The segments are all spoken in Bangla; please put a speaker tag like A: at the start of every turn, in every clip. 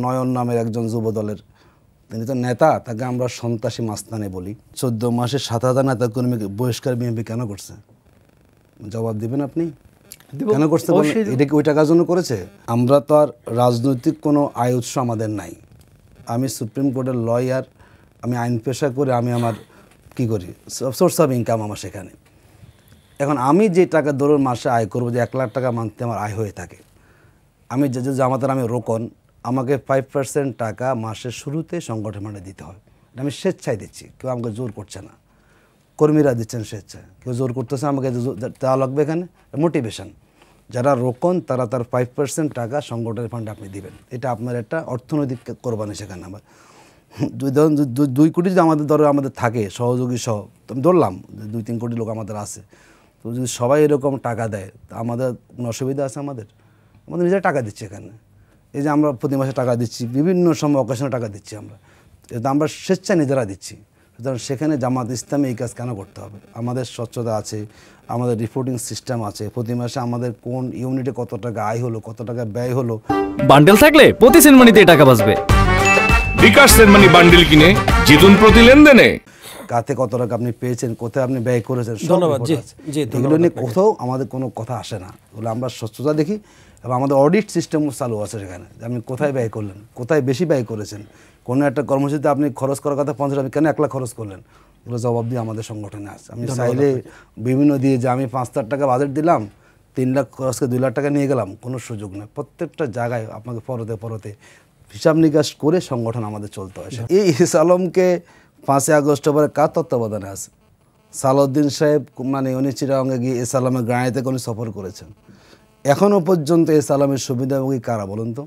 A: নয়ন নামের একজন যুবদলের তিনি তো নেতা, তাকে আমরা সন্ত্রাসী মাস্তানি বলি। 14 মাসে 7,000 নেতাকর্মীকে বহিষ্কার বিএনপি কেন করছে? জবাব দিবেন আপনি? কেন করছে? এটা কি ওই টাকার জন্য করেছে? আমরা তো আর রাজনৈতিক কোনো আয় উৎস আমাদের নাই। আমি সুপ্রিম কোর্টের লয়ার, আমি আইন পেশা করে আমি আমার কী করি, সোর্স অফ ইনকাম আমার সেখানে। এখন আমি যে টাকা ধরুন মাসে আয় করবো, যে 1 লাখ টাকা মান্থলি আমার আয় হয়ে থাকে, আমি যে জামাতের আমি রোকন, আমাকে 5% টাকা মাসের শুরুতে সংগঠন মানে দিতে হয়। আমি স্বেচ্ছায় দিচ্ছি, কেউ আমাকে জোর করছে না। কর্মীরা দিচ্ছেন স্বেচ্ছায়, কেউ জোর করতেছে আমাকে দেওয়া লাগবে। এখানে মোটিভেশন, যারা রোকন তারা তার 5% টাকা সংগঠনের ফান্ডে আপনি দিবেন। এটা আপনার একটা অর্থনৈতিক কোরবানি। সেখানে আমার 2 কোটি যদি আমাদের ধরো আমাদের থাকে সহযোগী সহ, আমি ধরলাম 2-3 কোটি লোক আমাদের আছে, তো যদি সবাই এরকম টাকা দেয় আমাদের কোনো অসুবিধা আছে? আমাদের নিজেরা টাকা দিচ্ছি এখানে। এই যে আমরা প্রতি মাসে টাকা দিচ্ছি, বিভিন্ন সময় অকেশনে টাকা দিচ্ছি, এটা আমরা স্বেচ্ছায় নিজেরা দিচ্ছি। সুতরাং সেখানে জামাত ইসলামী এই কাজ কেন করতে হবে? আমাদের স্বচ্ছতা আছে, আমাদের রিপোর্টিং সিস্টেম আছে, প্রতি মাসে আমাদের কোন ইউনিটে কত টাকা আয় হলো, কত টাকা ব্যয় হলো।
B: বান্ডেল থাকলে প্রতি সেনমানিতে টাকা বাঁচবে। বিকাশ সেনমানি বান্ডেল কিনে জিতুন প্রতি লেনদেনে।
A: কাতে কত টাকা আপনি পেয়েছেন, কোথায় আপনি ব্যয় করেছেন, এগুলো নিয়ে কোথাও আমাদের কোনো কথা আসে না। ওগুলো আমরা স্বচ্ছতা দেখি এবং আমাদের অডিট সিস্টেমও চালু আছে সেখানে, যে আপনি কোথায় ব্যয় করলেন, কোথায় বেশি ব্যয় করেছেন। কোনো একটা কর্মসূচিতে আপনি খরচ করার কথা 50, আপনি কেন 1 লাখ খরচ করলেন? এগুলো জবাব দিয়ে আমাদের সংগঠনে আছে। আমি চাইলে বিভিন্ন দিয়ে যে আমি 5 লাখ টাকা বাজেট দিলাম, 3 লাখ খরচকে 2 লাখ টাকা নিয়ে গেলাম, কোনো সুযোগ নেই। প্রত্যেকটা জায়গায় আপনাকে পরতে পরতে হিসাব নিকাশ করে সংগঠন আমাদের চলতে হয়। এই এস আলমকে 5 আগস্ট পরে কার তত্ত্বাবধানে আছে? সালাউদ্দিন সাহেব মানে উনি চিটাগাংয়ে গিয়ে এস আলমের গ্রাঁড়িতে উনি সফর করেছেন। এখনও পর্যন্ত এস আলমের সুবিধাভোগী কারা বলুন তো?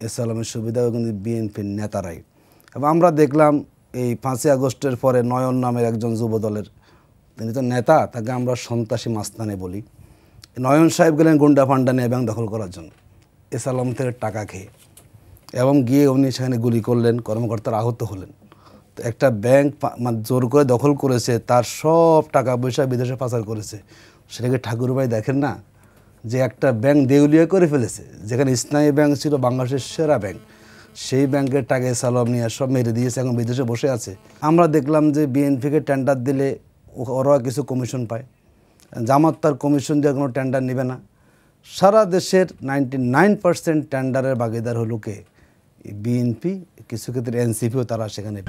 A: এস আলমের সুবিধাভোগী কিন্তু বিএনপির নেতারাই। এবং আমরা দেখলাম এই 5 আগস্টের পরে নয়ন নামের একজন যুবদলের, তিনি তো নেতা, তাকে আমরা সন্ত্রাসী মাস্তানি বলি। নয়ন সাহেব গেলেন গুন্ডা ফান্ডা নিয়ে ব্যাংক দখল করার জন্য, এস আলম থেকে টাকা খেয়ে, এবং গিয়ে উনি সেখানে গুলি করলেন, কর্মকর্তারা আহত হলেন। তো একটা ব্যাংক মানে জোর করে দখল করেছে, তার সব টাকা পয়সা বিদেশে পাচার করেছে। সেটাকে ঠাকুরভাই দেখেন না যে একটা ব্যাংক দেউলিয়া করে ফেলেছে, যেখানে ইসলামী ব্যাংক ছিল বাংলাদেশের সেরা ব্যাংক, সেই ব্যাংকের টাকা এস আলম নিয়ে সব মেরে দিয়েছে, এখন বিদেশে বসে আছে। আমরা দেখলাম যে বিএনপিকে টেন্ডার দিলে ওরা কিছু কমিশন পায়, জামাত তার কমিশন দিয়ে কোনো টেন্ডার নেবে না। সারা দেশের 99% টেন্ডারের ভাগিদার হলো কে? বিএনপি, কিছু ক্ষেত্রে এনসিপিও তারা সেখানে